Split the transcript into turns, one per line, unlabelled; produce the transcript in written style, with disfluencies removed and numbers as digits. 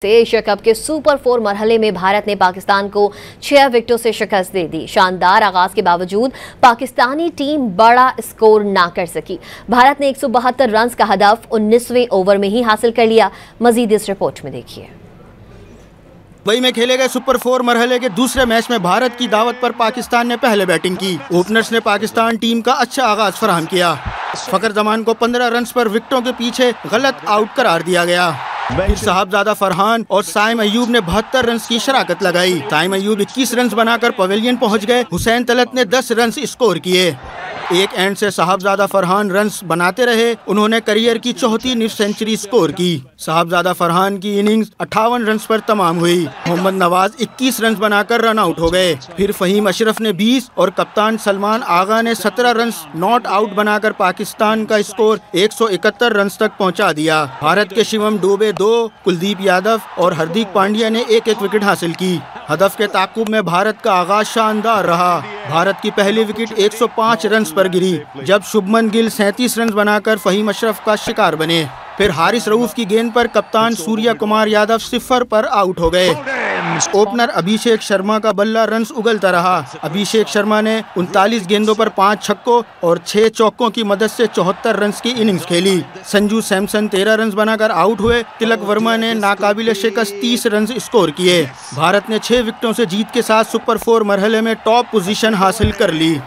Asia cup के super 4 मरहले में भारत ने पाकिस्तान को 6 विकेटों से शिकस्त दे दी। शानदार आगाज के बावजूद पाकिस्तानी टीम बड़ा स्कोर ना कर सकी। भारत ने 172 रन का हदफ 19वें ओवर में ही हासिल कर लिया। मजीद इस रिपोर्ट में देखिए।
दुबई में खेले गए सुपर 4 मरहले के दूसरे मैच में भारत की दावत पर पाकिस्तान ने पहले बैटिंग की। ओपनर्स ने पाकिस्तान टीम का अच्छा आगाज फराहम किया। फखर जमान को 15 रन पर विकेटों के पीछे गलत आउट करार दिया गया। फिर साहबजादा फरहान और साइम अयूब ने 72 रन की शराकत लगाई। साइम अयूब 21 रन बनाकर पवेलियन पहुंच गए। हुसैन तलत ने 10 रन स्कोर किए। एक एंड से साहबजादा फरहान रन्स बनाते रहे। उन्होंने करियर की चौथी निफ सेंचुरी स्कोर की। साहबजादा फरहान की इनिंग्स 58 रन पर तमाम हुई। मोहम्मद नवाज 21 रन बनाकर रन आउट हो गए। फिर फहीम अशरफ ने 20 और कप्तान सलमान आगा ने 17 रन नॉट आउट बनाकर पाकिस्तान का स्कोर 171 रन तक पहुंचा दिया। भारत के शिवम डोबे 2, कुलदीप यादव और हार्दिक पांड्या ने एक विकेट हासिल की। हदफ के ताकुब में भारत का आगाज शानदार रहा। भारत की पहली विकेट 105 रन पर गिरी, जब शुभमन गिल 37 रन बनाकर फहीम अशरफ का शिकार बने। फिर हारिस रऊफ की गेंद पर कप्तान सूर्या कुमार यादव 0 पर आउट हो गए। ओपनर अभिषेक शर्मा का बल्ला रन्स उगलता रहा। अभिषेक शर्मा ने 39 गेंदों पर 5 छक्कों और 6 चौकों की मदद से 74 रन की इनिंग्स खेली। संजू सैमसन 13 रन बनाकर आउट हुए। तिलक वर्मा ने नाकाबिले शिकस्त 30 रन स्कोर किए। भारत ने 6 विकेटों से जीत के साथ सुपर 4 मरहले में टॉप पोजीशन हासिल कर ली।